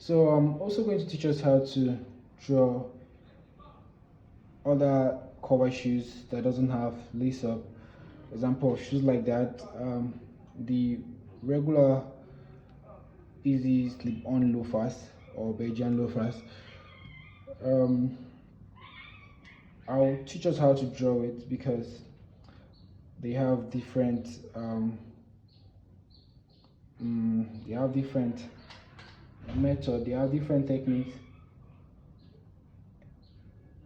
So I'm also going to teach us how to draw other cover shoes that doesn't have lace up. Example of shoes like that, the regular easy slip-on loafers or Belgian loafers. I'll teach us how to draw it because they have different method, they have different techniques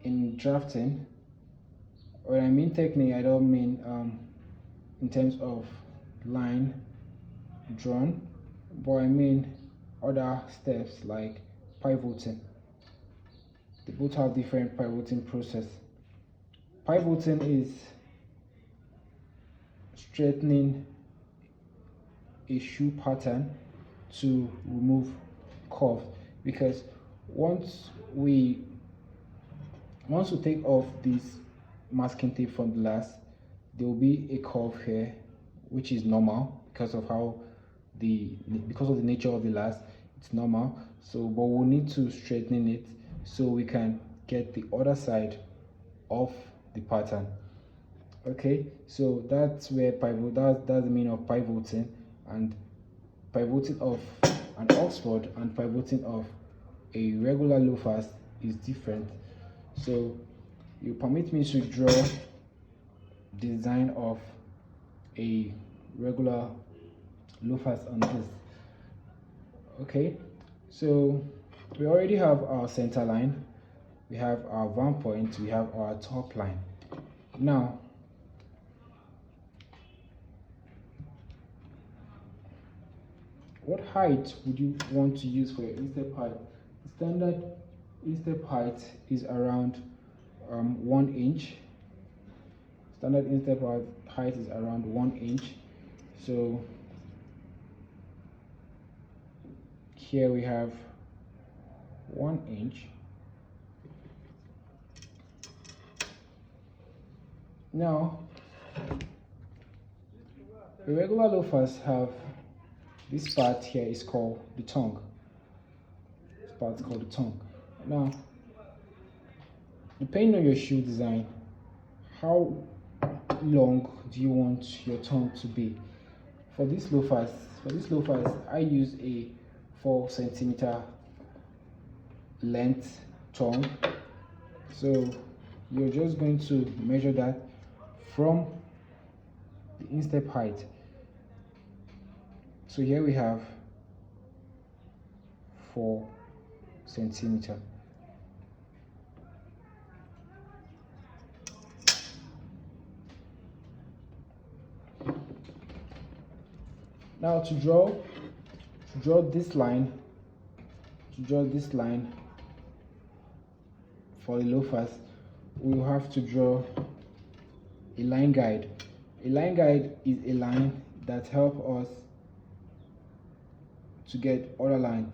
in drafting. When I mean technique, I don't mean in terms of line drawn, but I mean other steps like pivoting. They both have different pivoting process. Pivoting is straightening a shoe pattern to remove curve, because once we take off this masking tape from the last, there will be a curve here, which is normal because of the nature of the last. It's normal. So but we'll need to straighten it so we can get the other side of the pattern. Okay, so that's where that's the meaning of pivoting. And pivoting of an Oxford and pivoting of a regular loafers is different. So you permit me to draw the design of a regular loafers on this. Okay, so we already have our center line, we have our van point, we have our top line. Now what height would you want to use for your instep height? The standard instep height is around 1 inch. Standard instep height is around 1 inch. So here we have 1 inch. Now the regular loafers have this part here is called the tongue. This part is called the tongue. Now, depending on your shoe design, how long do you want your tongue to be? For these loafers, I use a 4 centimeter length tongue. So you're just going to measure that from the instep height. So here we have 4 centimeter. Now to draw this line, for the loafers, we will have to draw a line guide. A line guide is a line that helps us to get other line.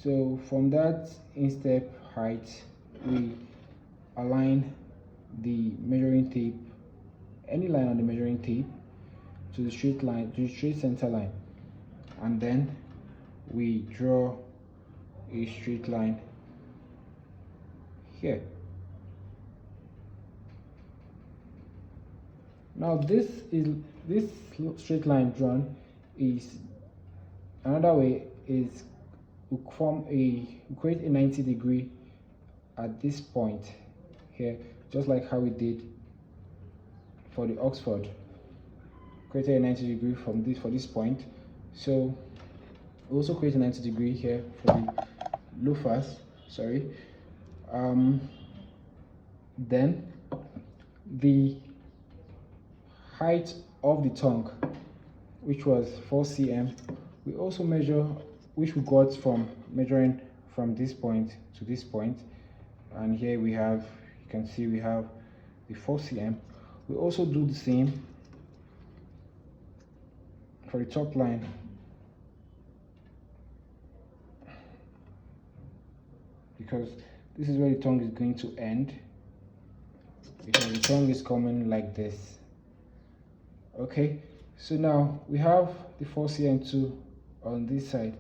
So from that instep height, we align the measuring tape, any line on the measuring tape, to the straight line, to the straight center line, and then we draw a straight line here. Now this straight line drawn is another way is we create a 90-degree at this point here, just like how we did for the Oxford. Created a 90-degree for this point. So we also create a 90-degree here for the loafers. Sorry. Then the height of the tongue, which was 4 cm, we also measure, which we got from measuring from this point to this point. And here we have, you can see we have the 4 cm. We also do the same for the top line. Because this is where the tongue is going to end, because the tongue is coming like this. Okay, so now we have the 4 cm2 on this side.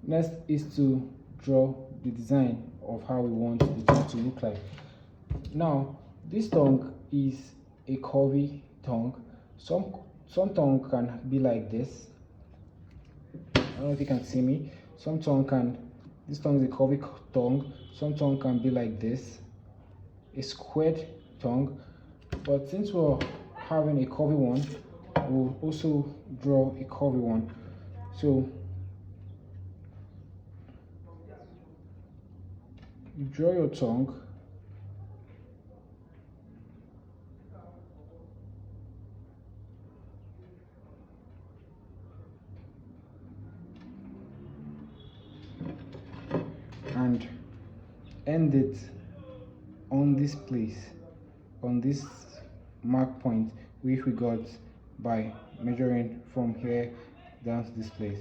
Next is to draw the design of how we want the tongue to look like. Now, this tongue is a curvy tongue. Some tongue can be like this. I don't know if you can see me. This tongue is a curvy tongue. Some tongue can be like this, a squared tongue. But since we're having a curvy one, we'll also draw a curvy one. So you draw your tongue, and end it on this place, on this mark point which we got by measuring from here down to this place.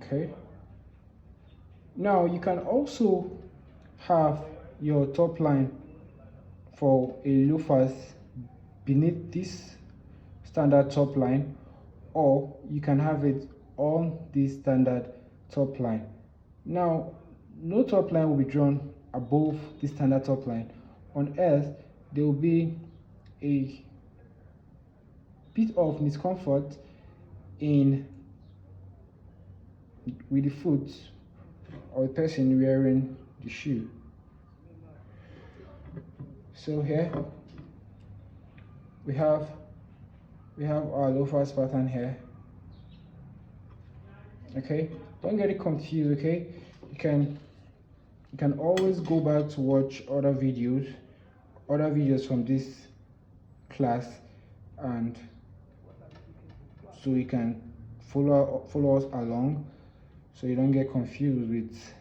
Okay, now you can also have your top line for a loafers beneath this standard top line, or you can have it on this standard top line. Now, no top line will be drawn above the standard top line. On else, there will be a bit of discomfort in with the foot or the person wearing the shoe. So here we have our loafers pattern here. Okay, don't get it confused. Okay, you can always go back to watch other videos from this class, and so you can follow us along, so you don't get confused with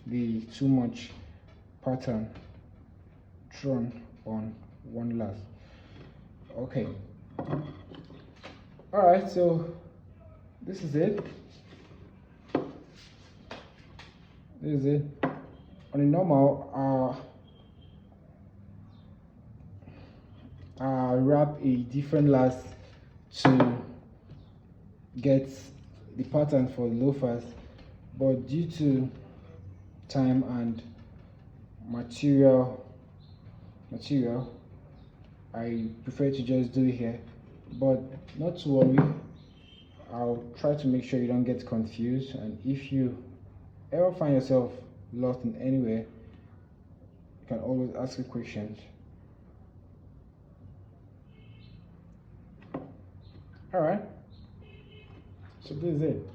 the too much pattern drawn on one last. Okay, all right, so this is it. On a normal, wrap a different last to get the pattern for loafers, but due to time and material, I prefer to just do it here. But not to worry, I'll try to make sure you don't get confused, and if you ever find yourself lost in anywhere, you can always ask a question. All right, so this is it.